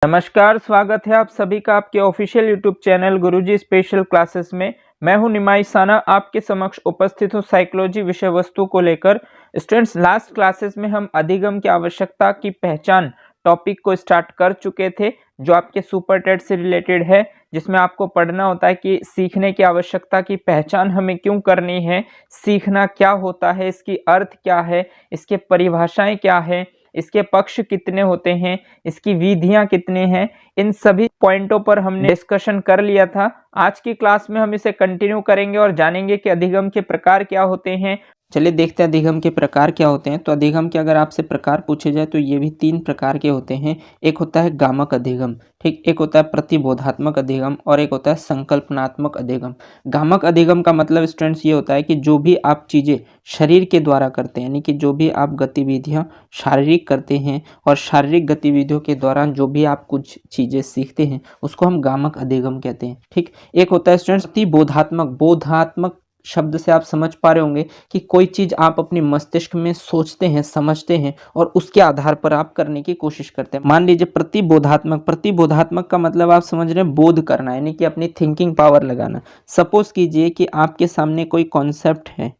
नमस्कार, स्वागत है आप सभी का आपके ऑफिशियल यूट्यूब चैनल गुरुजी स्पेशल क्लासेस में। मैं हूं निमाई साना, आपके समक्ष उपस्थित हूं साइकोलॉजी विषय वस्तु को लेकर। स्टूडेंट्स, लास्ट क्लासेस में हम अधिगम की आवश्यकता की पहचान टॉपिक को स्टार्ट कर चुके थे, जो आपके सुपर टेट से रिलेटेड है, जिसमें आपको पढ़ना होता है कि सीखने की आवश्यकता की पहचान हमें क्यों करनी है, सीखना क्या होता है, इसकी अर्थ क्या है, इसके परिभाषाएं क्या है, इसके पक्ष कितने होते हैं, इसकी विधियां कितनी हैं। इन सभी पॉइंटों पर हमने डिस्कशन कर लिया था। आज की क्लास में हम इसे कंटिन्यू करेंगे और जानेंगे कि अधिगम के प्रकार क्या होते हैं। चलिए देखते हैं अधिगम के प्रकार क्या होते हैं। तो अधिगम के अगर आपसे प्रकार पूछे जाए तो ये भी 3 प्रकार के होते हैं। एक होता है गामक अधिगम, ठीक, एक होता है प्रतिबोधात्मक अधिगम और एक होता है संकल्पनात्मक अधिगम। गामक अधिगम का मतलब स्टूडेंट्स ये होता है कि जो भी आप चीज़ें शरीर के द्वारा करते हैं, यानी कि जो भी आप गतिविधियां शारीरिक करते हैं और शारीरिक गतिविधियों के दौरान जो भी आप कुछ चीज़ें सीखते हैं, उसको हम गामक अधिगम कहते हैं, ठीक। एक होता है स्टूडेंट्स प्रतिबोधात्मक। बोधात्मक शब्द से आप समझ पा रहे होंगे कि कोई चीज़ आप अपने मस्तिष्क में सोचते हैं, समझते हैं और उसके आधार पर आप करने की कोशिश करते हैं। मान लीजिए प्रतिबोधात्मक। प्रतिबोधात्मक का मतलब आप समझ रहे हैं बोध करना, यानी कि अपनी थिंकिंग पावर लगाना। सपोज कीजिए कि आपके सामने कोई कॉन्सेप्ट है।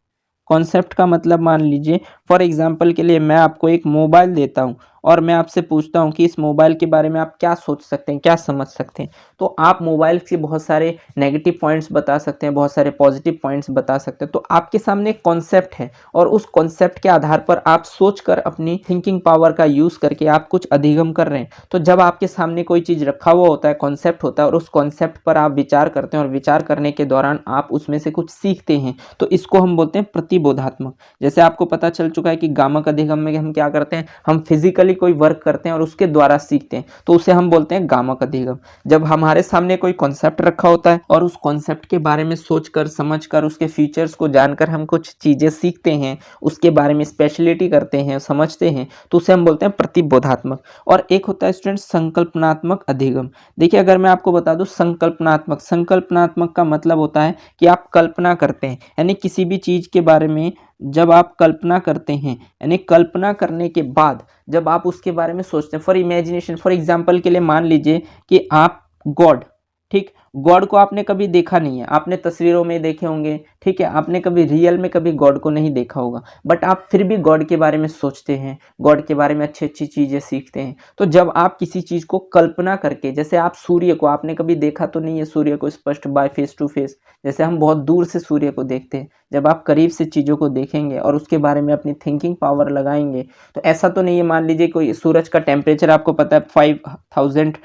कॉन्सेप्ट का मतलब मान लीजिए फॉर एग्जांपल के लिए मैं आपको एक मोबाइल देता हूं और मैं आपसे पूछता हूं कि इस मोबाइल के बारे में आप क्या सोच सकते हैं, क्या समझ सकते हैं। तो आप मोबाइल के बहुत सारे नेगेटिव पॉइंट्स बता सकते हैं, बहुत सारे पॉजिटिव पॉइंट्स बता सकते हैं। तो आपके सामने एक कॉन्सेप्ट है और उस कॉन्सेप्ट के आधार पर आप सोचकर अपनी थिंकिंग पावर का यूज करके आप कुछ अधिगम कर रहे हैं। तो जब आपके सामने कोई चीज रखा हुआ होता है, कॉन्सेप्ट होता है, और उस कॉन्सेप्ट पर आप विचार करते हैं और विचार करने के दौरान आप उसमें से कुछ सीखते हैं, तो इसको हम बोलते हैं प्रतिबोधात्मक। जैसे आपको पता चल चुका है कि गामक अधिगम में हम क्या करते हैं, हम फिजिकली कोई वर्क करते हैं और उसके द्वारा सीखते हैं, तो उसे हम बोलते हैं गामक अधिगम। जब हमारे सामने कोई कॉन्सेप्ट रखा होता है और उस कॉन्सेप्ट के बारे में सोचकर, समझकर, उसके फीचर्स को जानकर हम कुछ चीजें सीखते हैं, उसके बारे में स्पेशलिटी करते हैं, समझते हैं, तो उसे हम बोलते हैं प्रतिबोधात्मक। और एक होता है स्टूडेंट संकल्पनात्मक अधिगम। देखिए, अगर मैं आपको बता दूं संकल्पनात्मक, संकल्पनात्मक का मतलब होता है कि आप कल्पना करते हैं, यानी किसी भी चीज के बारे में जब आप कल्पना करते हैं, यानी कल्पना करने के बाद जब आप उसके बारे में सोचते हैं, फॉर इमेजिनेशन, फॉर एग्जांपल के लिए मान लीजिए कि आप गॉड, ठीक, गॉड को आपने कभी देखा नहीं है, आपने तस्वीरों में देखे होंगे, ठीक है, आपने कभी रियल में कभी गॉड को नहीं देखा होगा, बट आप फिर भी गॉड के बारे में सोचते हैं, गॉड के बारे में अच्छी अच्छी चीज़ें सीखते हैं। तो जब आप किसी चीज़ को कल्पना करके, जैसे आप सूर्य को, आपने कभी देखा तो नहीं है सूर्य को स्पष्ट बाय फेस टू फेस, जैसे हम बहुत दूर से सूर्य को देखते हैं, जब आप करीब से चीज़ों को देखेंगे और उसके बारे में अपनी थिंकिंग पावर लगाएंगे, तो ऐसा तो नहीं है, मान लीजिए कोई सूरज का टेम्परेचर आपको पता है 5000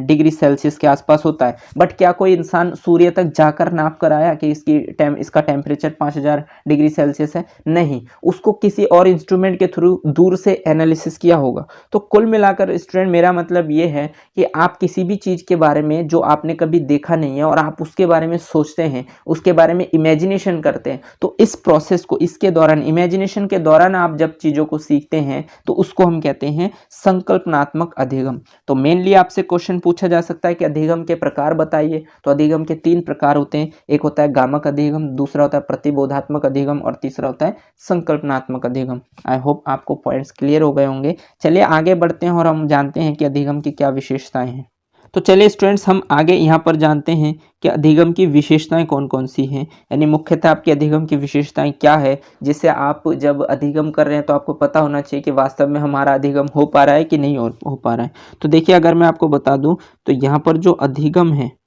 डिग्री सेल्सियस के आसपास होता है, बट क्या कोई इंसान सूर्य तक जाकर नाप कर आया कि इसका टेम्परेचर 5000 डिग्री सेल्सियस है? नहीं, उसको किसी और इंस्ट्रूमेंट के थ्रू दूर से एनालिसिस किया होगा। तो कुल मिलाकर स्टूडेंट, मेरा मतलब ये है कि आप किसी भी चीज़ के बारे में जो आपने कभी देखा नहीं है और आप उसके बारे में सोचते हैं, उसके बारे में इमेजिनेशन करते हैं, तो इस प्रोसेस को, इसके दौरान, इमेजिनेशन के दौरान आप जब चीज़ों को सीखते हैं, तो उसको हम कहते हैं संकल्पनात्मक अधिगम। तो मेनली आपसे क्वेश्चन पूछा जा सकता है कि अधिगम के प्रकार बताइए। तो अधिगम के 3 प्रकार होते हैं। एक होता है गामक अधिगम, दूसरा होता है प्रतिबोधात्मक अधिगम और तीसरा होता है संकल्पनात्मक अधिगम। आई होप आपको पॉइंट्स क्लियर हो गए होंगे। चलिए आगे बढ़ते हैं और हम जानते हैं कि अधिगम की क्या विशेषताएं हैं। तो चलिए स्टूडेंट्स, हम आगे यहाँ पर जानते हैं कि अधिगम की विशेषताएं कौन कौन सी हैं, यानी मुख्यतः आपकी अधिगम की विशेषताएं क्या है, जिससे आप जब अधिगम कर रहे हैं तो आपको पता होना चाहिए कि वास्तव में हमारा अधिगम हो पा रहा है कि नहीं हो पा रहा है। तो देखिए, अगर मैं आपको बता दूं तो यहाँ पर जो अधिगम है,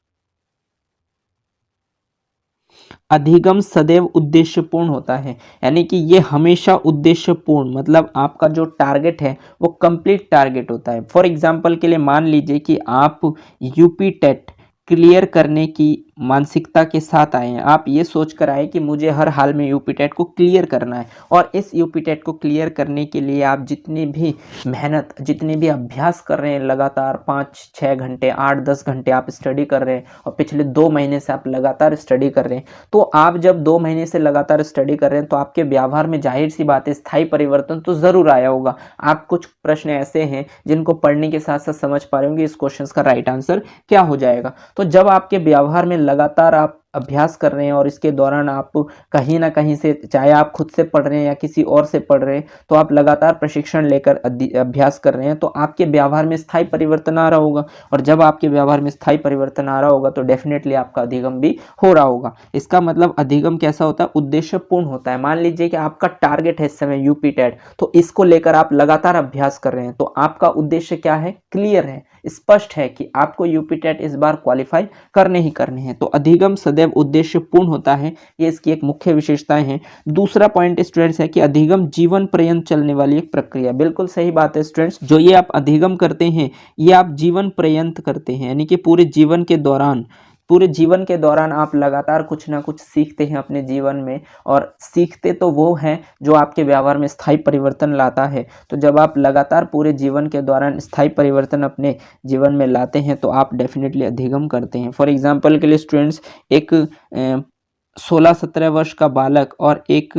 अधिगम सदैव उद्देश्यपूर्ण होता है, यानी कि ये हमेशा उद्देश्यपूर्ण, मतलब आपका जो टारगेट है वो कंप्लीट टारगेट होता है। फॉर एग्जांपल के लिए मान लीजिए कि आप यूपी टेट क्लियर करने की मानसिकता के साथ आए हैं, आप ये सोच कर आए कि मुझे हर हाल में यूपी टेट को क्लियर करना है, और इस यूपी टेट को क्लियर करने के लिए आप जितनी भी मेहनत, जितने भी अभ्यास कर रहे हैं, लगातार 5-6 घंटे, 8-10 घंटे आप स्टडी कर रहे हैं और पिछले 2 महीने से आप लगातार स्टडी कर रहे हैं, तो आप जब 2 महीने से लगातार स्टडी कर रहे हैं तो आपके व्यवहार में जाहिर सी बात है स्थायी परिवर्तन तो ज़रूर आया होगा। आप कुछ प्रश्न ऐसे हैं जिनको पढ़ने के साथ साथ समझ पा रहे होंगे इस क्वेश्चन का राइट आंसर क्या हो जाएगा। तो जब आपके व्यवहार में लगातार आप अभ्यास कर रहे हैं और इसके दौरान आप कहीं ना कहीं से, चाहे आप खुद से पढ़ रहे हैं या किसी और से पढ़ रहे हैं, तो आप लगातार प्रशिक्षण लेकर अभ्यास कर रहे हैं, तो आपके व्यवहार में स्थायी परिवर्तन आ रहा होगा। और जब आपके व्यवहार में स्थायी परिवर्तन आ रहा होगा तो डेफिनेटली आपका अधिगम भी हो रहा होगा। इसका मतलब अधिगम कैसा होता है? उद्देश्यपूर्ण होता है। मान लीजिए कि आपका टारगेट है इस समय यूपी टेट, तो इसको लेकर आप लगातार अभ्यास कर रहे हैं, तो आपका उद्देश्य क्या है? क्लियर है, स्पष्ट है कि आपको यूपी टेट इस बार क्वालिफाई करने ही करने हैं। तो अधिगम सदैव उद्देश्यपूर्ण होता है, ये इसकी एक मुख्य विशेषताएं हैं। दूसरा पॉइंट स्टूडेंट्स है कि अधिगम जीवन पर्यंत चलने वाली एक प्रक्रिया। बिल्कुल सही बात है स्टूडेंट्स, जो ये आप अधिगम करते हैं ये आप जीवन पर्यंत करते हैं, यानी कि पूरे जीवन के दौरान आप लगातार कुछ ना कुछ सीखते हैं अपने जीवन में, और सीखते तो वो हैं जो आपके व्यवहार में स्थायी परिवर्तन लाता है। तो जब आप लगातार पूरे जीवन के दौरान स्थायी परिवर्तन अपने जीवन में लाते हैं तो आप डेफिनेटली अधिगम करते हैं। फॉर एग्जांपल के लिए स्टूडेंट्स, एक 16-17 वर्ष का बालक और एक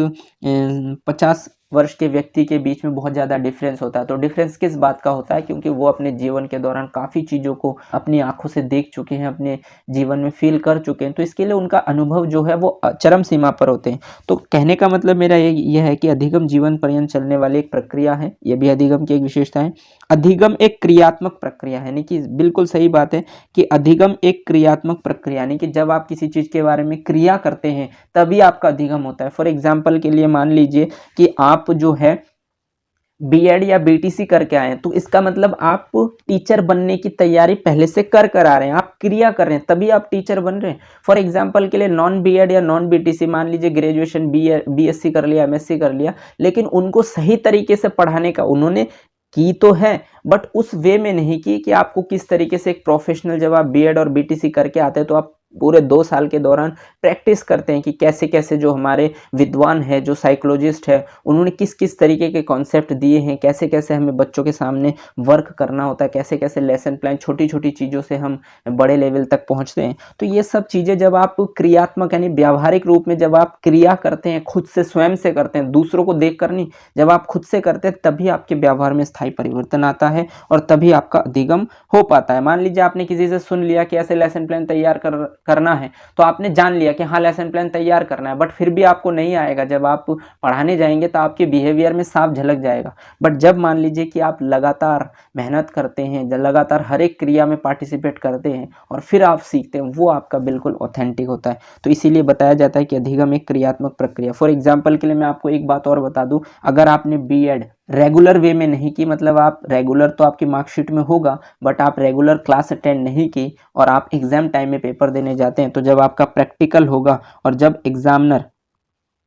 50 वर्ष के व्यक्ति के बीच में बहुत ज़्यादा डिफरेंस होता है। तो डिफरेंस किस बात का होता है? क्योंकि वो अपने जीवन के दौरान काफ़ी चीज़ों को अपनी आंखों से देख चुके हैं, अपने जीवन में फील कर चुके हैं, तो इसके लिए उनका अनुभव जो है वो चरम सीमा पर होते हैं। तो कहने का मतलब मेरा ये है कि अधिगम जीवन पर्यंत चलने वाली एक प्रक्रिया है, ये भी अधिगम की एक विशेषता है। अधिगम एक क्रियात्मक प्रक्रिया है, यानी कि बिल्कुल सही बात है कि अधिगम एक क्रियात्मक प्रक्रिया, यानी कि जब आप किसी चीज़ के बारे में क्रिया करते हैं तभी आपका अधिगम होता है। फॉर एग्जाम्पल के लिए मान लीजिए कि आप जो है बीएड या बीटीसी करके आए हैं, तो इसका मतलब आप टीचर बनने की तैयारी पहले से कर आ रहे हैं, आप क्रिया कर रहे हैं तभी आप टीचर बन रहे हैं। फॉर एग्जांपल के लिए नॉन बीएड या नॉन बीटीसी, मान लीजिए ग्रेजुएशन बीएससी कर लिया, एमएससी कर लिया, लेकिन उनको सही तरीके से पढ़ाने का उन्होंने की तो है, बट उस वे में नहीं की कि आपको किस तरीके से एक प्रोफेशनल, जब आप बीएड और बीटीसी करके आते हैं तो आप पूरे 2 साल के दौरान प्रैक्टिस करते हैं कि कैसे कैसे जो हमारे विद्वान है, जो साइकोलॉजिस्ट है, उन्होंने किस किस तरीके के कॉन्सेप्ट दिए हैं, कैसे कैसे हमें बच्चों के सामने वर्क करना होता है, कैसे कैसे लेसन प्लान, छोटी छोटी चीज़ों से हम बड़े लेवल तक पहुंचते हैं। तो ये सब चीज़ें जब आप क्रियात्मक यानी व्यावहारिक रूप में जब आप क्रिया करते हैं, खुद से स्वयं से करते हैं, दूसरों को देख कर नहीं, जब आप खुद से करते हैं तभी आपके व्यवहार में स्थायी परिवर्तन आता है और तभी आपका अधिगम हो पाता है। मान लीजिए आपने किसी से सुन लिया कि ऐसे लेसन प्लान तैयार करना है, तो आपने जान लिया कि हाँ लेसन प्लान तैयार करना है, बट फिर भी आपको नहीं आएगा। जब आप पढ़ाने जाएंगे तो आपके बिहेवियर में साफ झलक जाएगा। बट जब मान लीजिए कि आप लगातार मेहनत करते हैं, जब लगातार हर एक क्रिया में पार्टिसिपेट करते हैं और फिर आप सीखते हैं, वो आपका बिल्कुल ऑथेंटिक होता है। तो इसीलिए बताया जाता है कि अधिगम एक क्रियात्मक प्रक्रिया। फॉर एग्जाम्पल के लिए मैं आपको एक बात और बता दूं, अगर आपने बीएड रेगुलर वे में नहीं की, मतलब आप रेगुलर तो आपकी मार्कशीट में होगा बट आप रेगुलर क्लास अटेंड नहीं की और आप एग्जाम टाइम में पेपर देने जाते हैं, तो जब आपका प्रैक्टिकल होगा और जब एग्जामिनर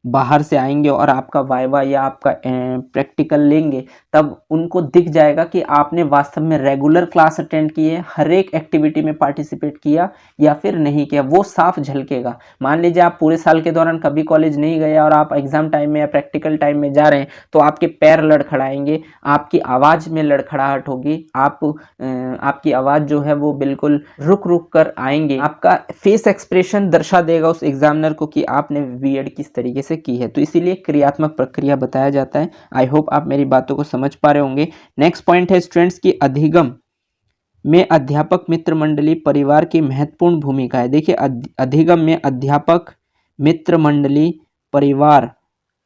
बाहर से आएंगे और आपका वाइवा या आपका प्रैक्टिकल लेंगे, तब उनको दिख जाएगा कि आपने वास्तव में रेगुलर क्लास अटेंड की है, हर एक एक्टिविटी में पार्टिसिपेट किया या फिर नहीं किया, वो साफ झलकेगा। मान लीजिए आप पूरे साल के दौरान कभी कॉलेज नहीं गए और आप एग्जाम टाइम में या प्रैक्टिकल टाइम में जा रहे हैं, तो आपके पैर लड़खड़ाएंगे, आपकी आवाज़ में लड़खड़ाहट होगी, आपकी आवाज़ जो है वो बिल्कुल रुक रुक कर आएंगे, आपका फेस एक्सप्रेशन दर्शा देगा उस एग्जामिनर को कि आपने बीएड किस तरीके से की है। तो इसीलिए क्रियात्मक प्रक्रिया बताया जाता है। आई होप आप मेरी बातों को समझ पा रहे होंगे। नेक्स्ट पॉइंट है स्टूडेंट्स की अधिगम में अध्यापक मित्र मंडली परिवार की महत्वपूर्ण भूमिका है। देखिए अधिगम में अध्यापक मित्र मंडली परिवार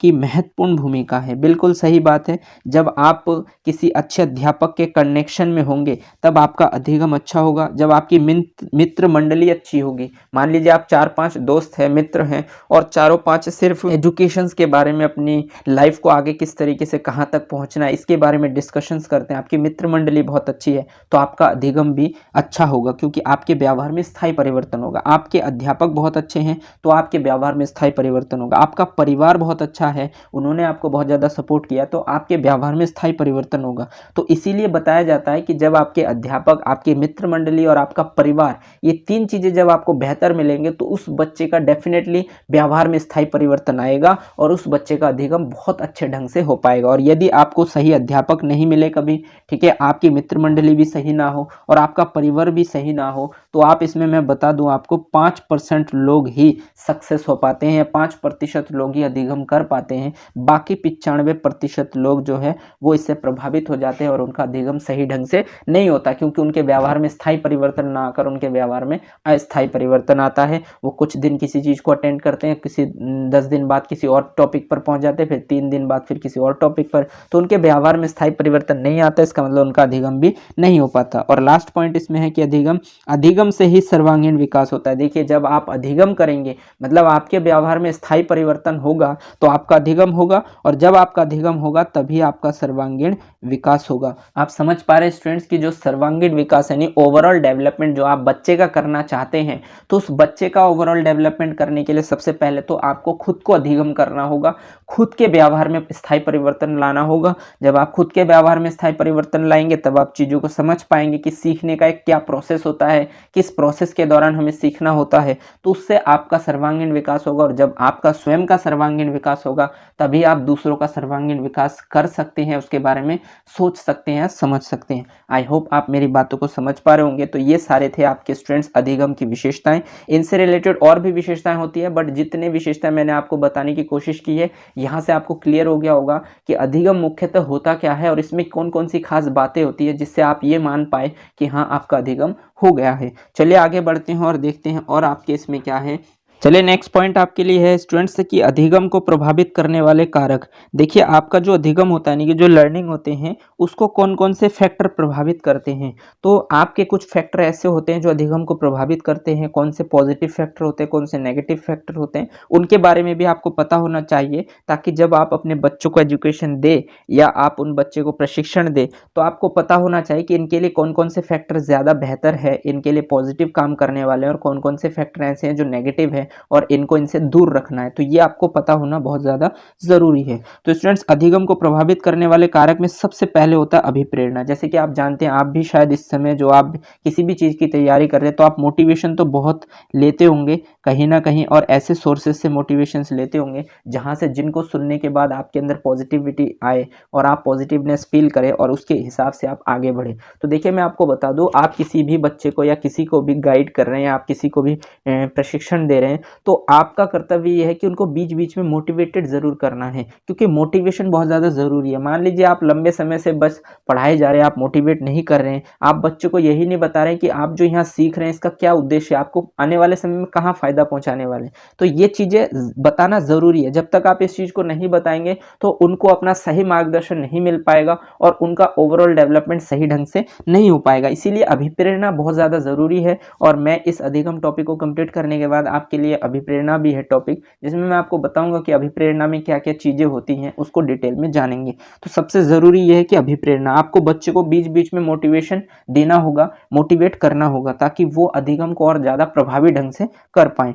की महत्वपूर्ण भूमिका है। बिल्कुल सही बात है, जब आप किसी अच्छे अध्यापक के कनेक्शन में होंगे तब आपका अधिगम अच्छा होगा। जब आपकी मित्र मंडली अच्छी होगी, मान लीजिए आप 4-5 दोस्त हैं, मित्र हैं, और चारों 5 सिर्फ एजुकेशंस के बारे में, अपनी लाइफ को आगे किस तरीके से कहाँ तक पहुँचना है इसके बारे में डिस्कशंस करते हैं, आपकी मित्र मंडली बहुत अच्छी है, तो आपका अधिगम भी अच्छा होगा, क्योंकि आपके व्यवहार में स्थायी परिवर्तन होगा। आपके अध्यापक बहुत अच्छे हैं तो आपके व्यवहार में स्थायी परिवर्तन होगा। आपका परिवार बहुत अच्छा है, उन्होंने आपको बहुत ज़्यादा सपोर्ट किया, तो आपके व्यवहार में स्थायी परिवर्तन होगा। तो इसीलिए बताया जाता है कि जब आपके अध्यापक, आपके मित्र मंडली और आपका परिवार, ये 3 चीज़ें जब आपको बेहतर मिलेंगे तो उस बच्चे का डेफिनेटली व्यवहार में स्थायी परिवर्तन आएगा और उस बच्चे का अधिगम बहुत अच्छे ढंग से हो पाएगा। और यदि आपको सही अध्यापक नहीं मिले कभी, ठीक है, आपकी मित्र मंडली भी सही ना हो और आपका परिवार भी सही ना हो, तो आप इसमें मैं बता दूं आपको 5% लोग ही सक्सेस हो पाते हैं, 5% लोग ही अधिगम कर पाते पाते हैं, बाकी 95% लोग जो है वो इससे प्रभावित हो जाते हैं और उनका अधिगम सही ढंग से नहीं होता, क्योंकि उनके व्यवहार में स्थायी परिवर्तन ना आकर उनके व्यवहार में अस्थायी परिवर्तन आता है। वो कुछ दिन किसी चीज़ को अटेंड करते हैं, किसी 10 दिन बाद किसी और टॉपिक पर पहुंच जाते हैं, फिर 3 दिन बाद फिर किसी और टॉपिक पर, तो उनके व्यवहार में स्थायी परिवर्तन नहीं आता। इसका मतलब उनका अधिगम भी नहीं हो पाता। और लास्ट पॉइंट इसमें है कि अधिगम से ही सर्वांगीण विकास होता है। देखिए, जब आप अधिगम करेंगे मतलब आपके व्यवहार में स्थायी परिवर्तन होगा तो आपका अधिगम होगा, और जब आपका अधिगम होगा तभी आपका सर्वांगीण विकास होगा। आप समझ पा रहे हैं स्टूडेंट्स की जो सर्वांगीण विकास यानी ओवरऑल डेवलपमेंट जो आप बच्चे का करना चाहते हैं, तो उस बच्चे का ओवरऑल डेवलपमेंट करने के लिए सबसे पहले तो आपको खुद को अधिगम करना होगा, खुद के व्यवहार में स्थायी परिवर्तन लाना होगा। जब आप खुद के व्यवहार में स्थायी परिवर्तन लाएंगे तब आप चीज़ों को समझ पाएंगे कि सीखने का एक क्या प्रोसेस होता है, किस प्रोसेस के दौरान हमें सीखना होता है, तो उससे आपका सर्वांगीण विकास होगा। और जब आपका स्वयं का सर्वांगीण विकास होगा तभी आप दूसरों का सर्वांगीण विकास कर सकते हैं, उसके बारे में सोच सकते हैं, समझ सकते हैं। आई होप आप मेरी बातों को समझ पा रहे होंगे। तो ये सारे थे आपके स्टूडेंट्स अधिगम की विशेषताएं। इनसे रिलेटेड और भी विशेषताएं होती है, बट जितने विशेषताएं मैंने आपको बताने की कोशिश की है, यहाँ से आपको क्लियर हो गया होगा कि अधिगम मुख्यतः होता क्या है और इसमें कौन कौन सी खास बातें होती है जिससे आप ये मान पाए कि हाँ आपका अधिगम हो गया है। चलिए आगे बढ़ते हैं और देखते हैं और आपके इसमें क्या है। चलिए नेक्स्ट पॉइंट आपके लिए है स्टूडेंट्स कि अधिगम को प्रभावित करने वाले कारक। देखिए, आपका जो अधिगम होता है यानी कि जो लर्निंग होते हैं उसको कौन कौन से फैक्टर प्रभावित करते हैं। तो आपके कुछ फैक्टर ऐसे होते हैं जो अधिगम को प्रभावित करते हैं, कौन से पॉजिटिव फैक्टर होते हैं, कौन से नेगेटिव फैक्टर होते हैं, उनके बारे में भी आपको पता होना चाहिए, ताकि जब आप अपने बच्चों को एजुकेशन दे या आप उन बच्चे को प्रशिक्षण दे तो आपको पता होना चाहिए कि इनके लिए कौन कौन से फैक्टर ज़्यादा बेहतर है, इनके लिए पॉजिटिव काम करने वाले हैं, और कौन कौन से फैक्टर ऐसे हैं जो नेगेटिव है और इनको इनसे दूर रखना है। तो ये आपको पता होना बहुत ज़्यादा ज़रूरी है। तो स्टूडेंट्स, अधिगम को प्रभावित करने वाले कारक में सबसे पहले होता है अभिप्रेरणा। जैसे कि आप जानते हैं, आप भी शायद इस समय जो आप किसी भी चीज़ की तैयारी कर रहे हैं तो आप मोटिवेशन तो बहुत लेते होंगे कहीं ना कहीं, और ऐसे सोर्सेज से मोटिवेशन लेते होंगे जहाँ से जिनको सुनने के बाद आपके अंदर पॉजिटिविटी आए और आप पॉजिटिवनेस फील करें और उसके हिसाब से आप आगे बढ़े। तो देखिए, मैं आपको बता दूं, आप किसी भी बच्चे को या किसी को भी गाइड कर रहे हैं, आप किसी को भी प्रशिक्षण दे रहे हैं, तो आपका कर्तव्य ये है कि उनको बीच बीच में मोटिवेटेड जरूर करना है, क्योंकि मोटिवेशन बहुत ज़्यादा ज़रूरी है। मान लीजिए आप लंबे समय से बस पढ़ाए जा रहे हैं, आप मोटिवेट नहीं कर रहे हैं, आप बच्चों को यही नहीं बता रहे हैं कि आप जो यहाँ सीख रहे हैं इसका क्या उद्देश्य है, आपको आने वाले समय में कहाँ फ़ायदा पहुँचाने वाले हैं, तो ये चीज़ें बताना ज़रूरी है। जब तक आप इस चीज़ को नहीं बताएंगे तो उनको अपना सही मार्गदर्शन नहीं मिल पाएगा और उनका ओवरऑल डेवलपमेंट सही ढंग से नहीं हो पाएगा। इसीलिए अभिप्रेरणा बहुत ज़्यादा ज़रूरी है। और मैं इस अधिगम टॉपिक को कंप्लीट करने के बाद आपके लिए अभिप्रेरणा भी है टॉपिक, जिसमें मैं आपको बताऊंगा कि अभिप्रेरणा में क्या क्या चीज़ें होती हैं, उसको डिटेल में जानेंगे। तो सबसे ज़रूरी यह है कि अभिप्रेरणा, आपको बच्चे को बीच बीच में मोटिवेशन देना होगा, मोटिवेट करना होगा, ताकि वो अधिगम को और ज़्यादा प्रभावी ढंग से कर पाएँ।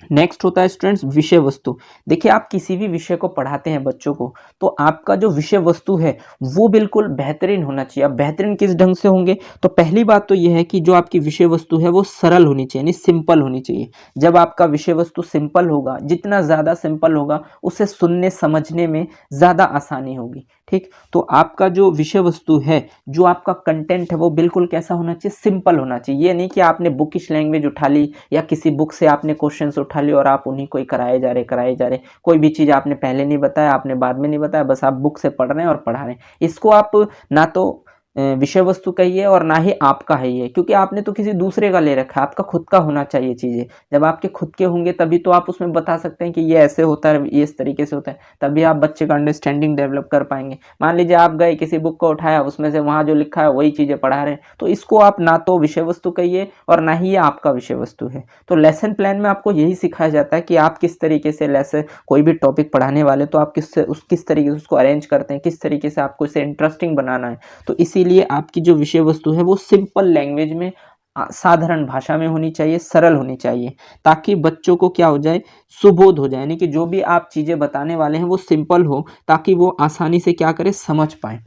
नेक्स्ट होता है स्टूडेंट्स विषय वस्तु। देखिए, आप किसी भी विषय को पढ़ाते हैं बच्चों को, तो आपका जो विषय वस्तु है वो बिल्कुल बेहतरीन होना चाहिए। आप बेहतरीन किस ढंग से होंगे, तो पहली बात तो यह है कि जो आपकी विषय वस्तु है वो सरल होनी चाहिए, यानी सिंपल होनी चाहिए। जब आपका विषय वस्तु सिंपल होगा, जितना ज़्यादा सिंपल होगा उसे सुनने समझने में ज़्यादा आसानी होगी। ठीक, तो आपका जो विषय वस्तु है, जो आपका कंटेंट है, वो बिल्कुल कैसा होना चाहिए, सिंपल होना चाहिए। ये नहीं कि आपने बुकिश लैंग्वेज उठा ली या किसी बुक से आपने क्वेश्चंस उठा लिए और आप उन्हीं को ही कराए जा रहे। कोई भी चीज़ आपने पहले नहीं बताया, आपने बाद में नहीं बताया, बस आप बुक से पढ़ रहे हैं और पढ़ा रहे हैं। इसको आप ना तो विषय वस्तु कहिए और ना ही आपका है ये, क्योंकि आपने तो किसी दूसरे का ले रखा है। आपका खुद का होना चाहिए चीज़ें। जब आपके खुद के होंगे तभी तो आप उसमें बता सकते हैं कि ये ऐसे होता है, ये इस तरीके से होता है, तभी आप बच्चे का अंडरस्टैंडिंग डेवलप कर पाएंगे। मान लीजिए आप गए किसी बुक को उठाया, उसमें से वहाँ जो लिखा है वही चीज़ें पढ़ा रहे हैं, तो इसको आप ना तो विषय वस्तु कहिए और ना ही ये आपका विषय वस्तु है। तो लेसन प्लान में आपको यही सिखाया जाता है कि आप किस तरीके से लेसन, कोई भी टॉपिक पढ़ाने वाले तो आप किस तरीके से उसको अरेंज करते हैं, किस तरीके से आपको इसे इंटरेस्टिंग बनाना है। तो इसीलिए आपकी जो विषय वस्तु है वो सिंपल लैंग्वेज में, साधारण भाषा में होनी चाहिए, सरल होनी चाहिए, ताकि बच्चों को क्या हो जाए, सुबोध हो जाए, यानी कि जो भी आप चीज़ें बताने वाले हैं वो सिंपल हो, ताकि वो आसानी से क्या करें, समझ पाए।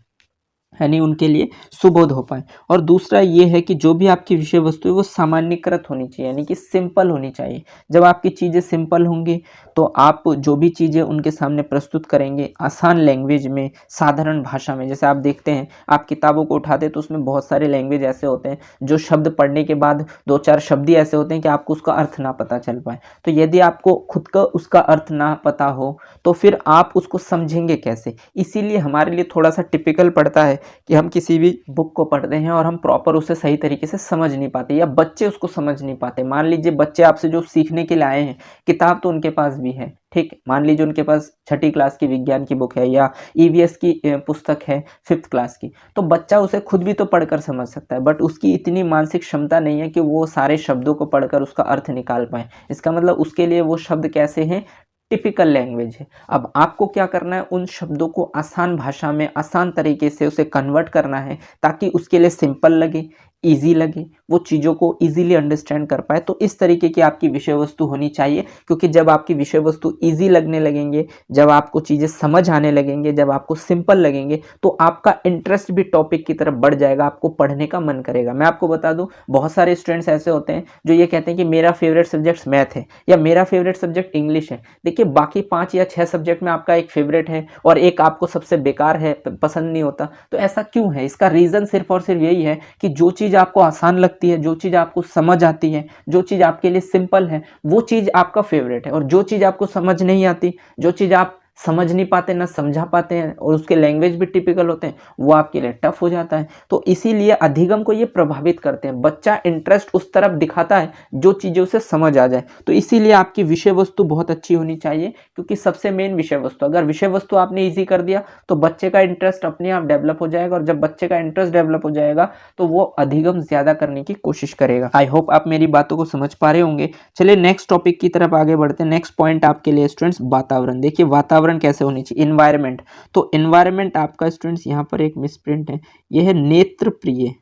यानी उनके लिए सुबोध हो पाए। और दूसरा ये है कि जो भी आपकी विषय वस्तु है वो सामान्यीकृत होनी चाहिए, यानी कि सिंपल होनी चाहिए। जब आपकी चीज़ें सिंपल होंगी तो आप जो भी चीज़ें उनके सामने प्रस्तुत करेंगे आसान लैंग्वेज में, साधारण भाषा में। जैसे आप देखते हैं, आप किताबों को उठाते हैं तो उसमें बहुत सारे लैंग्वेज ऐसे होते हैं जो शब्द पढ़ने के बाद 2-4 शब्द ही ऐसे होते हैं कि आपको उसका अर्थ ना पता चल पाए। तो यदि आपको खुद का उसका अर्थ ना पता हो तो फिर आप उसको समझेंगे कैसे? इसीलिए हमारे लिए थोड़ा सा टिपिकल पड़ता है कि हम किसी भी बुक को पढ़ते हैं और हम प्रॉपर उसे सही तरीके से समझ नहीं पाते, या बच्चे उसको समझ नहीं पाते। मान लीजिए बच्चे आपसे जो सीखने के लिए आए हैं, किताब तो उनके पास भी है, ठीक। मान लीजिए उनके पास 6ठी क्लास की विज्ञान की बुक है या ईवीएस की पुस्तक है 5th क्लास की, तो बच्चा उसे खुद भी तो पढ़कर समझ सकता है, बट उसकी इतनी मानसिक क्षमता नहीं है कि वो सारे शब्दों को पढ़कर उसका अर्थ निकाल पाए। इसका मतलब उसके लिए वो शब्द कैसे हैं, टिपिकल लैंग्वेज है। अब आपको क्या करना है, उन शब्दों को आसान भाषा में आसान तरीके से उसे कन्वर्ट करना है ताकि उसके लिए सिंपल लगे, ईजी लगे, वो चीज़ों को ईजीली अंडरस्टैंड कर पाए। तो इस तरीके की आपकी विषय वस्तु होनी चाहिए, क्योंकि जब आपकी विषय वस्तु ईजी लगने लगेंगे, जब आपको चीज़ें समझ आने लगेंगे, जब आपको सिंपल लगेंगे, तो आपका इंटरेस्ट भी टॉपिक की तरफ बढ़ जाएगा, आपको पढ़ने का मन करेगा। मैं आपको बता दूं, बहुत सारे स्टूडेंट्स ऐसे होते हैं जो ये कहते हैं कि मेरा फेवरेट सब्जेक्ट मैथ है या मेरा फेवरेट सब्जेक्ट इंग्लिश है। देखिए, बाकी 5 या 6 सब्जेक्ट में आपका एक फेवरेट है और एक आपको सबसे बेकार है, पसंद नहीं होता। तो ऐसा क्यों है? इसका रीज़न सिर्फ और सिर्फ यही है कि जो चीज़ आपको आसान लगती है, जो चीज़ आपको समझ आती है, जो चीज़ आपके लिए सिंपल है, वो चीज़ आपका फेवरेट है। और जो चीज़ आपको समझ नहीं आती, जो चीज़ आप समझ नहीं पाते, ना समझा पाते हैं, और उसके लैंग्वेज भी टिपिकल होते हैं, वो आपके लिए टफ हो जाता है। तो इसीलिए अधिगम को ये प्रभावित करते हैं। बच्चा इंटरेस्ट उस तरफ दिखाता है जो चीज़ें उसे समझ आ जाए। तो इसीलिए आपकी विषय वस्तु बहुत अच्छी होनी चाहिए, क्योंकि सबसे मेन विषय वस्तु, अगर विषय वस्तु आपने ईजी कर दिया तो बच्चे का इंटरेस्ट अपने आप डेवलप हो जाएगा, और जब बच्चे का इंटरेस्ट डेवलप हो जाएगा तो वो अधिगम ज्यादा करने की कोशिश करेगा। आई होप आप मेरी बातों को समझ पा रहे होंगे। चलिए नेक्स्ट टॉपिक की तरफ आगे बढ़ते हैं। नेक्स्ट पॉइंट आपके लिए स्टूडेंट्स वातावरण। देखिए वातावरण कैसे होनी चाहिए, इन्वायरमेंट। तो इन्वायरमेंट आपका स्टूडेंट्स यहाँ पर एक मिसप्रिंट है, यह है नेत्र प्रिय।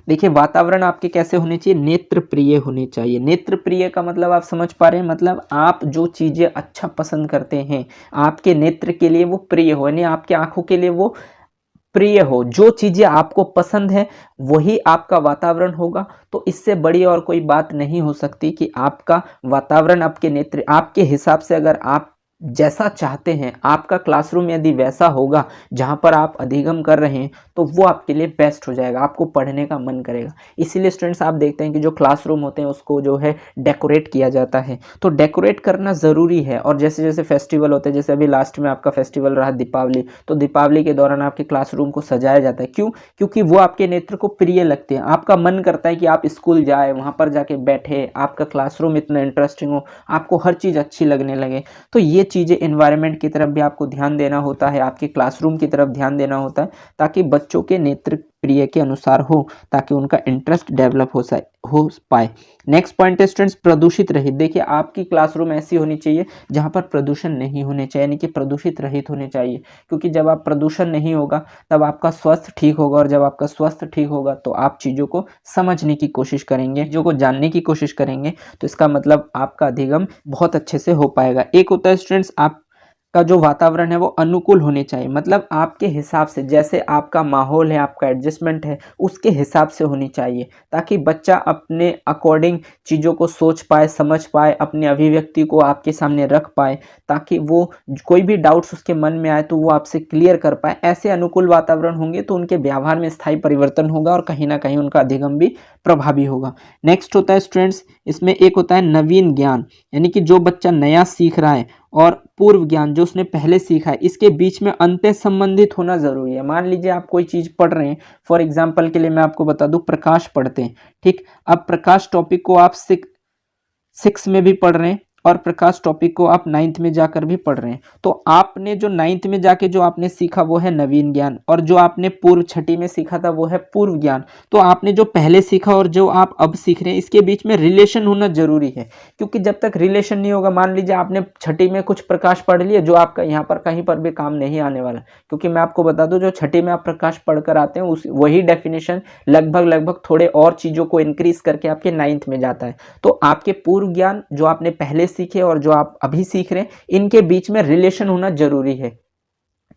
देखिए वातावरण आपके कैसे होने चाहिए, नेत्र प्रिय होने चाहिए। नेत्र प्रिय का मतलब आप समझ पा रहे हैं, मतलब आप जो चीजें अच्छा पसंद करते हैं, आपके नेत्र के लिए वो प्रिय हो, यानी आपके आंखों के लिए वो प्रिय हो। जो चीजें आपको पसंद है वही आपका वातावरण होगा। तो इससे बड़ी और कोई बात नहीं हो सकती कि आपका वातावरण आपके नेत्र, आपके हिसाब से अगर आप जैसा चाहते हैं, आपका क्लासरूम यदि वैसा होगा जहां पर आप अधिगम कर रहे हैं, तो वो आपके लिए बेस्ट हो जाएगा, आपको पढ़ने का मन करेगा। इसीलिए स्टूडेंट्स आप देखते हैं कि जो क्लासरूम होते हैं उसको जो है डेकोरेट किया जाता है। तो डेकोरेट करना ज़रूरी है। और जैसे जैसे फेस्टिवल होते हैं, जैसे अभी लास्ट में आपका फेस्टिवल रहा दीपावली, तो दीपावली के दौरान आपके क्लासरूम को सजाया जाता है। क्यों? क्योंकि वो आपके नेत्र को प्रिय लगते हैं। आपका मन करता है कि आप स्कूल जाए, वहाँ पर जाके बैठे, आपका क्लासरूम इतना इंटरेस्टिंग हो, आपको हर चीज़ अच्छी लगने लगे। तो ये चीज़ें एनवायरनमेंट की तरफ भी आपको ध्यान देना होता है, आपके क्लासरूम की तरफ ध्यान देना होता है, ताकि बच्चों के नेत्र प्रिय के अनुसार हो, ताकि उनका इंटरेस्ट डेवलप हो पाए। नेक्स्ट पॉइंट है स्टूडेंट्स प्रदूषित रहित। देखिए आपकी क्लासरूम ऐसी होनी चाहिए जहां पर प्रदूषण नहीं होने चाहिए, यानी कि प्रदूषित रहित होने चाहिए। क्योंकि जब आप प्रदूषण नहीं होगा तब आपका स्वास्थ्य ठीक होगा, और जब आपका स्वास्थ्य ठीक होगा तो आप चीज़ों को समझने की कोशिश करेंगे, चीज़ों को जानने की कोशिश करेंगे। तो इसका मतलब आपका अधिगम बहुत अच्छे से हो पाएगा। एक होता है स्टूडेंट्स आप का जो वातावरण है वो अनुकूल होने चाहिए, मतलब आपके हिसाब से, जैसे आपका माहौल है, आपका एडजस्टमेंट है, उसके हिसाब से होनी चाहिए, ताकि बच्चा अपने अकॉर्डिंग चीज़ों को सोच पाए, समझ पाए, अपनी अभिव्यक्ति को आपके सामने रख पाए, ताकि वो कोई भी डाउट्स उसके मन में आए तो वो आपसे क्लियर कर पाए। ऐसे अनुकूल वातावरण होंगे तो उनके व्यवहार में स्थायी परिवर्तन होगा, और कहीं ना कहीं उनका अधिगम भी प्रभावी होगा। नेक्स्ट होता है स्टूडेंट्स, इसमें एक होता है नवीन ज्ञान, यानी कि जो बच्चा नया सीख रहा है और पूर्व ज्ञान जो उसने पहले सीखा है, इसके बीच में अंतर संबंधित होना जरूरी है। मान लीजिए आप कोई चीज पढ़ रहे हैं, फॉर एग्जांपल के लिए मैं आपको बता दूं, प्रकाश पढ़ते हैं, ठीक। अब प्रकाश टॉपिक को आप सिक्स में भी पढ़ रहे हैं, और प्रकाश टॉपिक को आप 9th में जाकर भी पढ़ रहे हैं। तो आपने जो 9th में जाके जो आपने सीखा वो है नवीन ज्ञान, और जो आपने पूर्व 6ठी में सीखा था वो है पूर्व ज्ञान। तो आपने जो पहले सीखा और जो आप अब सीख रहे हैं, इसके बीच में रिलेशन होना जरूरी है। क्योंकि जब तक रिलेशन नहीं होगा, मान लीजिए आपने 6ठी में कुछ प्रकाश पढ़ लिया जो आपका यहाँ पर कहीं पर भी काम नहीं आने वाला। क्योंकि मैं आपको बता दूं, जो 6ठी में आप प्रकाश पढ़कर आते हैं वही डेफिनेशन लगभग थोड़े और चीज़ों को इंक्रीज करके आपके 9th में जाता है। तो आपके पूर्व ज्ञान जो आपने पहले सीखे और जो आप अभी सीख रहे हैं, इनके बीच में रिलेशन होना जरूरी है।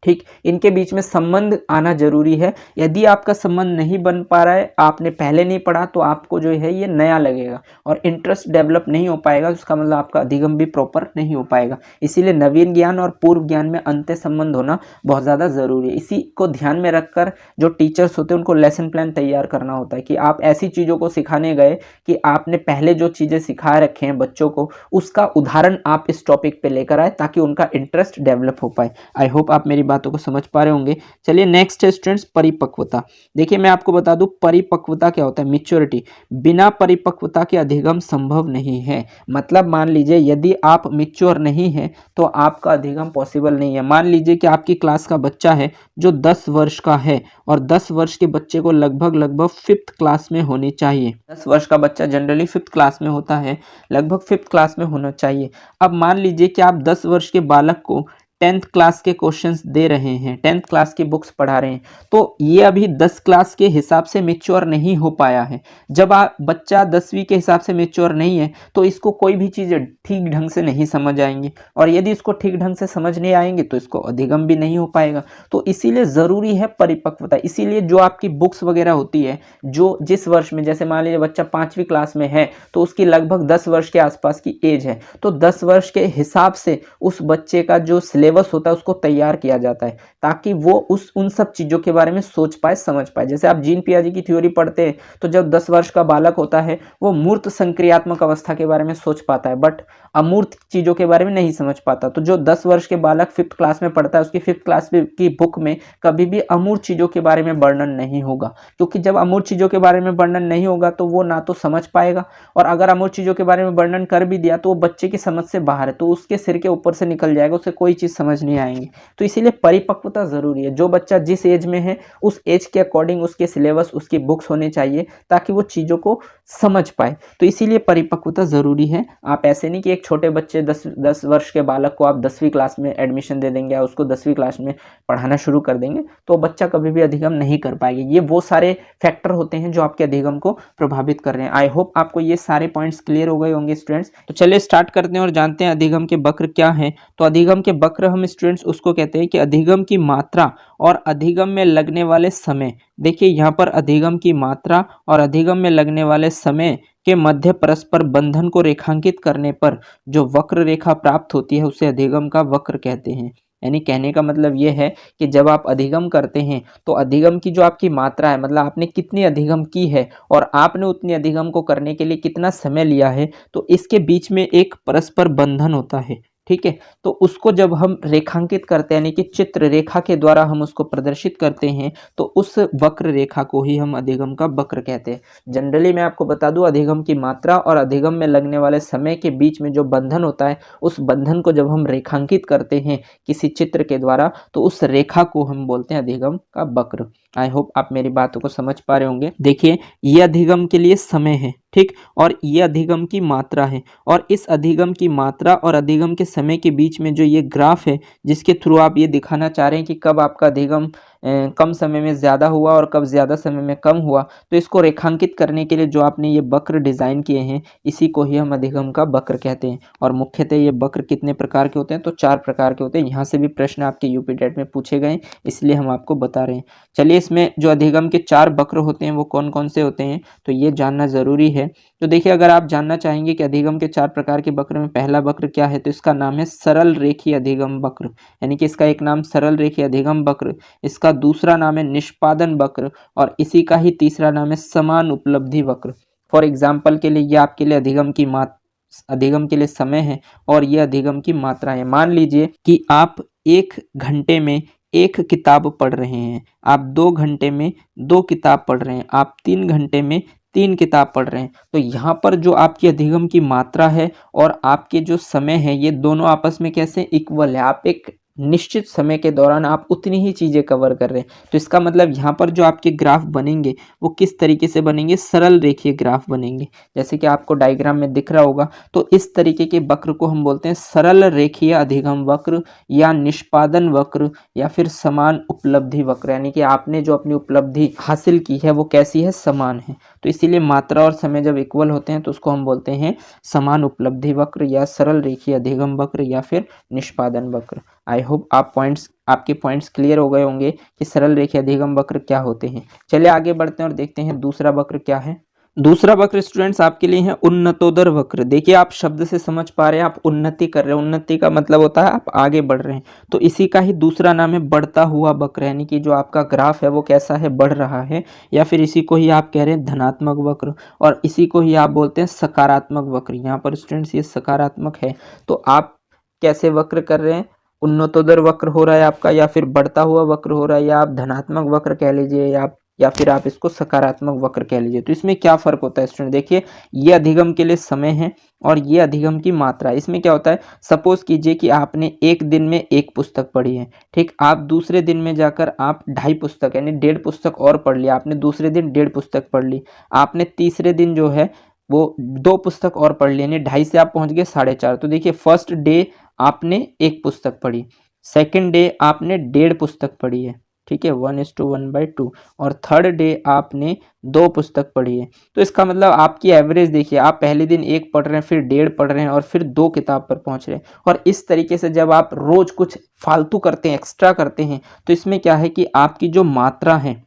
ठीक, इनके बीच में संबंध आना जरूरी है। यदि आपका संबंध नहीं बन पा रहा है, आपने पहले नहीं पढ़ा, तो आपको जो है ये नया लगेगा और इंटरेस्ट डेवलप नहीं हो पाएगा, उसका मतलब आपका अधिगम भी प्रॉपर नहीं हो पाएगा। इसीलिए नवीन ज्ञान और पूर्व ज्ञान में अंत्य संबंध होना बहुत ज़्यादा ज़रूरी है। इसी को ध्यान में रखकर जो टीचर्स होते हैं उनको लेसन प्लान तैयार करना होता है कि आप ऐसी चीज़ों को सिखाने गए कि आपने पहले जो चीज़ें सिखा रखे हैं बच्चों को, उसका उदाहरण आप इस टॉपिक पे लेकर आए ताकि उनका इंटरेस्ट डेवलप हो पाए। आई होप आप मेरी बातों को समझ पा रहे होंगे। चलिए नेक्स्ट है स्टूडेंट्स परिपक्वता। देखिए मैं आपको बता दूं परिपक्वता क्या होता है, मैच्योरिटी। बिना परिपक्वता के अधिगम संभव नहीं है। मतलब मान लीजिए यदि आप मैच्योर नहीं है तो आपका अधिगम पॉसिबल नहीं है। मान लीजिए कि आपकी क्लास का बच्चा है जो 10 वर्ष का है और 10 वर्ष के बच्चे को लगभग 5th क्लास में होनी चाहिए। 10 वर्ष का बच्चा जनरली 5th क्लास में होता है, लगभग 5th क्लास में होना चाहिए। अब मान लीजिए कि आप 10 वर्ष के बालक को 10th क्लास के क्वेश्चंस दे रहे हैं, 10th क्लास की बुक्स पढ़ा रहे हैं, तो ये अभी 10 क्लास के हिसाब से मैच्योर नहीं हो पाया है। जब बच्चा 10वीं के हिसाब से मैच्योर नहीं है तो इसको कोई भी चीज़ें ठीक ढंग से नहीं समझ आएंगी, और यदि इसको ठीक ढंग से समझ नहीं आएंगे तो इसको अधिगम भी नहीं हो पाएगा। तो इसीलिए ज़रूरी है परिपक्वता। इसीलिए जो आपकी बुक्स वगैरह होती है, जो जिस वर्ष में, जैसे मान लीजिए बच्चा 5वीं क्लास में है तो उसकी लगभग 10 वर्ष के आसपास की एज है, तो 10 वर्ष के हिसाब से उस बच्चे का जो सिलेबस होता है उसको तैयार किया जाता है ताकि वो उन सब चीज़ों के बारे में सोच पाए, समझ पाए। जैसे आप जीन पियाजे की थ्योरी पढ़ते हैं तो जब 10 वर्ष का बालक होता है वो मूर्त संक्रियात्मक अवस्था के बारे में सोच पाता है, बट अमूर्त चीज़ों के बारे में नहीं समझ पाता। तो जो 10 वर्ष के बालक 5th क्लास में पढ़ता है उसकी 5th क्लास की बुक में कभी भी अमूर्त चीज़ों के बारे में वर्णन नहीं होगा, क्योंकि जब अमूर्त चीज़ों के बारे में वर्णन नहीं होगा तो वो ना तो समझ पाएगा, और अगर अमूर्त चीज़ों के बारे में वर्णन कर भी दिया तो वो बच्चे की समझ से बाहर है, तो उसके सिर के ऊपर से निकल जाएगा, उसे कोई चीज़ समझ नहीं आएंगी। तो इसीलिए परिपक्वता ज़रूरी है। जो बच्चा जिस एज में है उस एज के अकॉर्डिंग उसके सिलेबस, उसकी बुक्स होने चाहिए ताकि वो चीज़ों को समझ पाए। तो इसीलिए परिपक्वता ज़रूरी है। आप ऐसे नहीं कि एक छोटे बच्चे 10 वर्ष के बालक को आप 10वीं क्लास में एडमिशन दे देंगे या उसको 10वीं क्लास में पढ़ाना शुरू कर देंगे तो बच्चा कभी भी अधिगम नहीं कर पाएगा। ये वो सारे फैक्टर होते हैं जो आपके अधिगम को प्रभावित कर रहे हैं। आई होप आपको ये सारे पॉइंट्स क्लियर हो गए होंगे स्टूडेंट्स। तो चलिए स्टार्ट करते हैं और जानते हैं अधिगम के वक्र क्या हैं। तो अधिगम के वक्र हम स्टूडेंट्स उसको कहते हैं कि अधिगम की मात्रा और अधिगम में लगने वाले समय। देखिए यहाँ पर अधिगम की मात्रा और अधिगम में लगने वाले समय के मध्य परस्पर बंधन को रेखांकित करने पर जो वक्र रेखा प्राप्त होती है उसे अधिगम का वक्र कहते हैं। यानी कहने का मतलब ये है कि जब आप अधिगम करते हैं तो अधिगम की जो आपकी मात्रा है, मतलब आपने कितनी अधिगम की है और आपने उतनी अधिगम को करने के लिए कितना समय लिया है, तो इसके बीच में एक परस्पर बंधन होता है। ठीक है, तो उसको जब हम रेखांकित करते हैं यानी कि चित्र रेखा के द्वारा हम उसको प्रदर्शित करते हैं तो उस वक्र रेखा को ही हम अधिगम का वक्र कहते हैं। जनरली मैं आपको बता दूं अधिगम की मात्रा और अधिगम में लगने वाले समय के बीच में जो बंधन होता है उस बंधन को जब हम रेखांकित करते हैं किसी चित्र के द्वारा तो उस रेखा को हम बोलते हैं अधिगम का वक्र। आई होप आप मेरी बातों को समझ पा रहे होंगे। देखिए ये अधिगम के लिए समय है, ठीक, और ये अधिगम की मात्रा है, और इस अधिगम की मात्रा और अधिगम के समय के बीच में जो ये ग्राफ है जिसके थ्रू आप ये दिखाना चाह रहे हैं कि कब आपका अधिगम कम समय में ज़्यादा हुआ और कब ज़्यादा समय में कम हुआ, तो इसको रेखांकित करने के लिए जो आपने ये वक्र डिज़ाइन किए हैं इसी को ही हम अधिगम का वक्र कहते हैं। और मुख्यतः ये वक्र कितने प्रकार के होते हैं, तो 4 प्रकार के होते हैं। यहाँ से भी प्रश्न आपके यूपी टेट में पूछे गए इसलिए हम आपको बता रहे हैं। चलिए इसमें जो अधिगम के 4 वक्र होते हैं वो कौन कौन से होते हैं तो ये जानना ज़रूरी है। तो देखिए अगर आप जानना चाहेंगे कि अधिगम के 4 प्रकार के वक्र में पहला वक्र क्या है तो इसका नाम है सरल रेखीय अधिगम वक्र, यानी कि इसका एक नाम सरल रेखीय अधिगम वक्र, इसका दूसरा नाम है निष्पादन वक्र और इसी का ही तीसरा नाम है समान उपलब्धि वक्र। फॉर एग्जाम्पल के लिए ये आपके लिए अधिगम के लिए समय है और ये अधिगम की मात्रा है। मान लीजिए कि आप 1 घंटे में 1 किताब पढ़ रहे हैं, आप 2 घंटे में 2 किताब पढ़ रहे हैं, आप 3 घंटे में 3 किताब पढ़ रहे हैं। तो यहाँ पर जो आपकी अधिगम की मात्रा है और आपके जो समय है ये दोनों आपस में कैसे इक्वल है। आप एक निश्चित समय के दौरान आप उतनी ही चीज़ें कवर कर रहे हैं। तो इसका मतलब यहाँ पर जो आपके ग्राफ बनेंगे वो किस तरीके से बनेंगे, सरल रेखीय ग्राफ बनेंगे। जैसे कि आपको डायग्राम में दिख रहा होगा तो इस तरीके के वक्र को हम बोलते हैं सरल रेखीय अधिगम वक्र या निष्पादन वक्र या फिर समान उपलब्धि वक्र, यानी कि आपने जो अपनी उपलब्धि हासिल की है वो कैसी है, समान है। तो इसीलिए मात्रा और समय जब इक्वल होते हैं तो उसको हम बोलते हैं समान उपलब्धि वक्र या सरल रेखीय अधिगम वक्र या फिर निष्पादन वक्र। आई होप आप पॉइंट्स आपके पॉइंट्स क्लियर हो गए होंगे कि सरल रेखीय अधिगम वक्र क्या होते हैं। चलिए आगे बढ़ते हैं और देखते हैं दूसरा वक्र क्या है। दूसरा वक्र स्टूडेंट्स आपके लिए है उन्नतोदर वक्र। देखिए आप शब्द से समझ पा रहे हैं, आप उन्नति कर रहे हैं, उन्नति का मतलब होता है आप आगे बढ़ रहे हैं, तो इसी का ही दूसरा नाम है बढ़ता हुआ वक्र, यानी कि जो आपका ग्राफ है वो कैसा है, बढ़ रहा है, या फिर इसी को ही आप कह रहे हैं धनात्मक वक्र, और इसी को ही आप बोलते हैं सकारात्मक वक्र। यहाँ पर स्टूडेंट्स ये सकारात्मक है, तो आप कैसे वक्र कर रहे हैं, उन्नतोदर वक्र हो रहा है आपका, या फिर बढ़ता हुआ वक्र हो रहा है, या आप धनात्मक वक्र कह लीजिए, या फिर आप इसको सकारात्मक वक्र कह लीजिए। तो इसमें क्या फर्क होता है स्टूडेंट, देखिए ये अधिगम के लिए समय है और ये अधिगम की मात्रा। इसमें क्या होता है, सपोज कीजिए कि आपने एक दिन में एक पुस्तक पढ़ी है, ठीक, आप दूसरे दिन में जाकर आप 2.5 पुस्तक यानी 1.5 पुस्तक और पढ़ लिया, आपने दूसरे दिन 1.5 पुस्तक पढ़ ली, आपने तीसरे दिन जो है वो 2 पुस्तक और पढ़ ली, यानी 2.5 से आप पहुंच गए 4.5। तो देखिए फर्स्ट डे आपने एक पुस्तक पढ़ी, सेकेंड डे आपने 1.5 पुस्तक पढ़ी है, ठीक है, 1:1/2, और थर्ड डे आपने 2 पुस्तक पढ़ी है। तो इसका मतलब आपकी एवरेज देखिए, आप पहले दिन 1 पढ़ रहे हैं, फिर 1.5 पढ़ रहे हैं, और फिर 2 किताब पर पहुंच रहे हैं। और इस तरीके से जब आप रोज कुछ फालतू करते हैं, एक्स्ट्रा करते हैं, तो इसमें क्या है कि आपकी जो मात्रा है,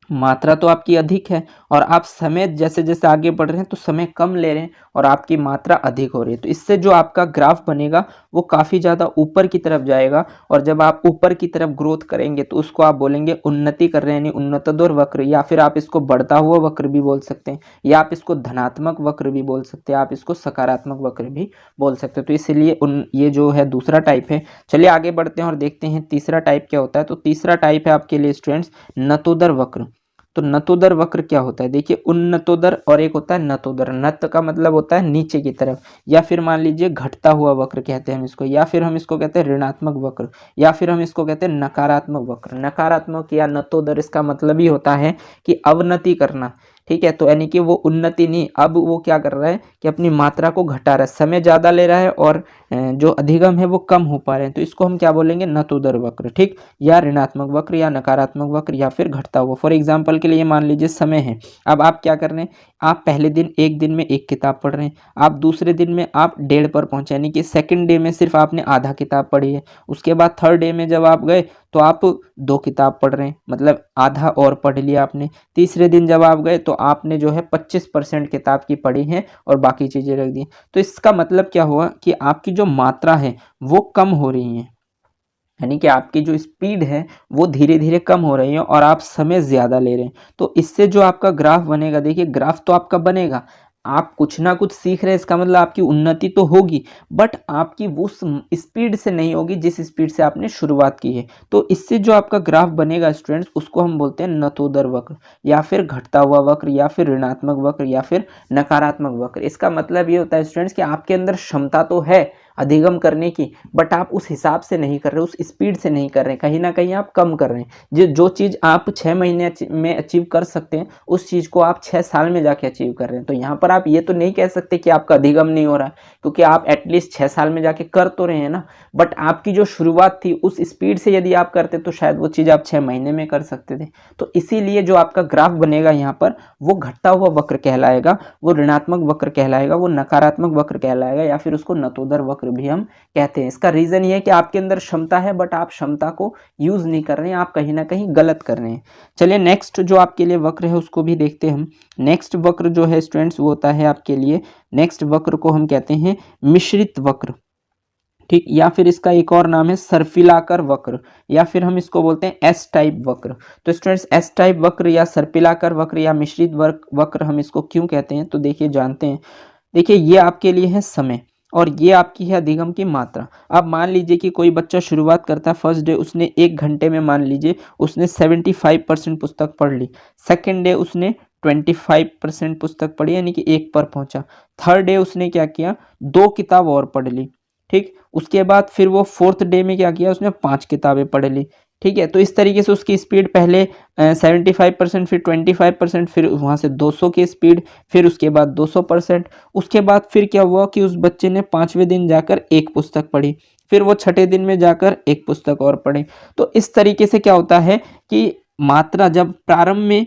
मात्रा तो आपकी अधिक है, और आप समय जैसे जैसे आगे बढ़ रहे हैं तो समय कम ले रहे हैं और आपकी मात्रा अधिक हो रही है। तो इससे जो आपका ग्राफ बनेगा वो काफ़ी ज़्यादा ऊपर की तरफ जाएगा, और जब आप ऊपर की तरफ ग्रोथ करेंगे तो उसको आप बोलेंगे उन्नति कर रहे हैं, यानी उन्नतोदर वक्र, या फिर आप इसको बढ़ता हुआ वक्र भी बोल सकते हैं, या आप इसको धनात्मक वक्र भी बोल सकते हैं, आप इसको सकारात्मक वक्र भी बोल सकते हैं। तो इसलिए ये जो है दूसरा टाइप है। चलिए आगे बढ़ते हैं और देखते हैं तीसरा टाइप क्या होता है। तो तीसरा टाइप है आपके लिए स्टूडेंट्स नतोदर वक्र। तो नतोदर वक्र क्या होता है, देखिए उन्नतोदर और एक होता है नतोदर। नत का मतलब होता है नीचे की तरफ, या फिर मान लीजिए घटता हुआ वक्र कहते हैं हम इसको, या फिर हम इसको कहते हैं ऋणात्मक वक्र, या फिर हम इसको कहते हैं नकारात्मक वक्र। नकारात्मक या नतोदर इसका मतलब ही होता है कि अवनति करना, ठीक है, तो यानी कि वो उन्नति नहीं, अब वो क्या कर रहा है कि अपनी मात्रा को घटा रहा है, समय ज़्यादा ले रहा है और जो अधिगम है वो कम हो पा रहे हैं। तो इसको हम क्या बोलेंगे, नतोदर वक्र, ठीक, या ऋणात्मक वक्र, या नकारात्मक वक्र, या फिर घटता हुआ। फॉर एग्जाम्पल के लिए मान लीजिए समय है, अब आप क्या कर रहे हैं, आप पहले दिन एक दिन में एक किताब पढ़ रहे हैं, आप दूसरे दिन में आप 1.5 पर पहुंचे, यानी कि सेकंड डे में सिर्फ आपने आधा किताब पढ़ी है, उसके बाद थर्ड डे में जब आप गए तो आप 2 किताब पढ़ रहे हैं, मतलब आधा और पढ़ लिया आपने। तीसरे दिन जब आप गए तो आपने जो है 25% किताब की पढ़ी है और बाकी चीज़ें रख दी। तो इसका मतलब क्या हुआ कि आपकी जो मात्रा है वो कम हो रही है, यानी कि आपकी जो स्पीड है वो धीरे धीरे कम हो रही है और आप समय ज़्यादा ले रहे हैं। तो इससे जो आपका ग्राफ बनेगा, देखिए ग्राफ तो आपका बनेगा, आप कुछ ना कुछ सीख रहे हैं, इसका मतलब आपकी उन्नति तो होगी, बट आपकी वो स्पीड से नहीं होगी जिस स्पीड से आपने शुरुआत की है। तो इससे जो आपका ग्राफ बनेगा स्टूडेंट्स, उसको हम बोलते हैं नतोदर वक्र, या फिर घटता हुआ वक्र, या फिर ऋणात्मक वक्र, या फिर नकारात्मक वक्र। इसका मतलब ये होता है स्टूडेंट्स कि आपके अंदर क्षमता तो है अधिगम करने की, बट आप उस हिसाब से नहीं कर रहे, उस स्पीड से नहीं कर रहे, कहीं ना कहीं आप कम कर रहे हैं। जो चीज़ आप 6 महीने में अचीव कर सकते हैं, उस चीज़ को आप 6 साल में जाके अचीव कर रहे हैं। तो यहाँ पर आप ये तो नहीं कह सकते कि आपका अधिगम नहीं हो रहा है, क्योंकि आप एटलीस्ट 6 साल में जाके कर तो रहे हैं ना, बट आपकी जो शुरुआत थी उस स्पीड से यदि आप करते तो शायद वो चीज़ आप 6 महीने में कर सकते थे। तो इसीलिए जो आपका ग्राफ बनेगा यहाँ पर वो घटता हुआ वक्र कहलाएगा, वो ऋणात्मक वक्र कहलाएगा, वो नकारात्मक वक्र कहलाएगा, या फिर उसको नतोदर वक्र भी हम कहते हैं। इसका रीजन ये है कि आपके अंदर क्षमता है, बट आप क्षमता को यूज नहीं कर रहे हैं, आप कहीं ना कहीं गलत कर रहे हैं। चलिए नेक्स्ट जो आपके लिए वक्र है उसको भी देखते हैं हम। नेक्स्ट वक्र जो है स्टूडेंट्स वो होता है आपके लिए, नेक्स्ट वक्र को हम कहते हैं मिश्रित वक्र, ठीक, या फिर इसका एक और नाम है सर्पिलाकार वक्र, या फिर हम इसको बोलते हैं एस टाइप वक्र। तो स्टूडेंट्स एस टाइप वक्र या सर्पिलाकार वक्र या मिश्रित वक्र हम इसको क्यों कहते हैं, तो देखिए जानते हैं। देखिए ये आपके लिए है समय और ये आपकी है अधिगम की मात्रा। अब मान लीजिए कि कोई बच्चा शुरुआत करता है, फर्स्ट डे उसने 1 घंटे में मान लीजिए उसने 75% पुस्तक पढ़ ली, सेकेंड डे उसने 25% पुस्तक पढ़ी, यानी कि 1 पर पहुंचा। थर्ड डे उसने क्या किया, 2 किताब और पढ़ ली, ठीक, उसके बाद फिर वो फोर्थ डे में क्या किया, उसने 5 किताबें पढ़ ली, ठीक है। तो इस तरीके से उसकी स्पीड पहले 75%, फिर 25%, फिर वहाँ से 200 की स्पीड, फिर उसके बाद 200%। उसके बाद फिर क्या हुआ कि उस बच्चे ने 5वें दिन जाकर 1 पुस्तक पढ़ी, फिर वो 6ठे दिन में जाकर 1 पुस्तक और पढ़ी। तो इस तरीके से क्या होता है कि मात्रा जब प्रारंभ में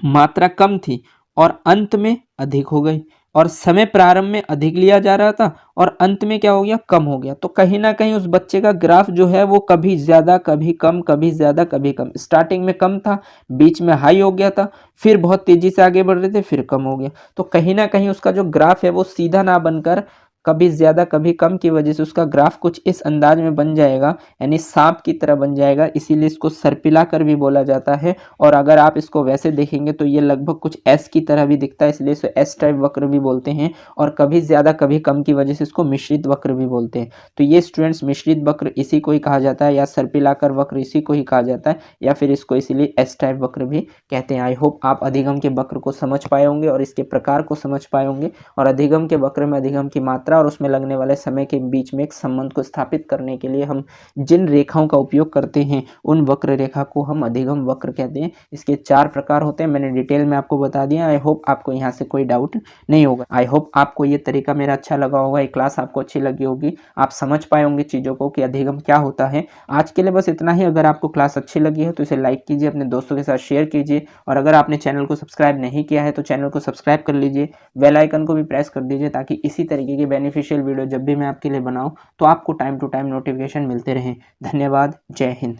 मात्रा कम थी और अंत में अधिक हो गई, और समय प्रारंभ में अधिक लिया जा रहा था और अंत में क्या हो गया, कम हो गया। तो कहीं ना कहीं उस बच्चे का ग्राफ जो है वो कभी ज़्यादा कभी कम, कभी ज़्यादा कभी कम, स्टार्टिंग में कम था, बीच में हाई हो गया था, फिर बहुत तेज़ी से आगे बढ़ रहे थे, फिर कम हो गया। तो कहीं ना कहीं उसका जो ग्राफ है वो सीधा ना बनकर कभी ज़्यादा कभी कम की वजह से उसका ग्राफ कुछ इस अंदाज में बन जाएगा, यानी सांप की तरह बन जाएगा। इसीलिए इसको सर्पिला कर भी बोला जाता है। और अगर आप इसको वैसे देखेंगे तो ये लगभग कुछ एस की तरह भी दिखता है, इसलिए इसे एस टाइप वक्र भी बोलते हैं। और कभी ज़्यादा कभी कम की वजह से इसको मिश्रित वक्र भी बोलते हैं। तो ये स्टूडेंट्स मिश्रित वक्र इसी को ही कहा जाता है, या सर्पिलाकार वक्र इसी को ही कहा जाता है, या फिर इसको इसीलिए एस टाइप वक्र भी कहते हैं। आई होप आप अधिगम के वक्र को समझ पाए होंगे और इसके प्रकार को समझ पाए होंगे। और अधिगम के वक्र में अधिगम की मात्रा और उसमें लगने वाले समय के बीच में एक संबंध को स्थापित करने के लिए हम जिन रेखाओं का उपयोग करते हैं उन वक्र रेखा को हम अधिगम वक्र कहते हैं। इसके 4 प्रकार होते हैं, मैंने डिटेल में आपको बता दिया। आई होप आपको यहाँ से कोई डाउट नहीं होगा। आई होप आपको ये तरीका मेरा अच्छा लगा होगा, ये क्लास आपको अच्छी लगी होगी, आप समझ पाए होंगे चीज़ों को कि अधिगम क्या होता है। आज के लिए बस इतना ही। अगर आपको क्लास अच्छी लगी है तो इसे लाइक कीजिए, अपने दोस्तों के साथ शेयर कीजिए, और अगर आपने चैनल को सब्सक्राइब नहीं किया है तो चैनल को सब्सक्राइब कर लीजिए, बेल आइकन को भी प्रेस कर दीजिए, ताकि इसी तरीके की बेनिफिशियल वीडियो जब भी मैं आपके लिए बनाऊं तो आपको टाइम टू टाइम नोटिफिकेशन मिलते रहें। धन्यवाद। जय हिंद।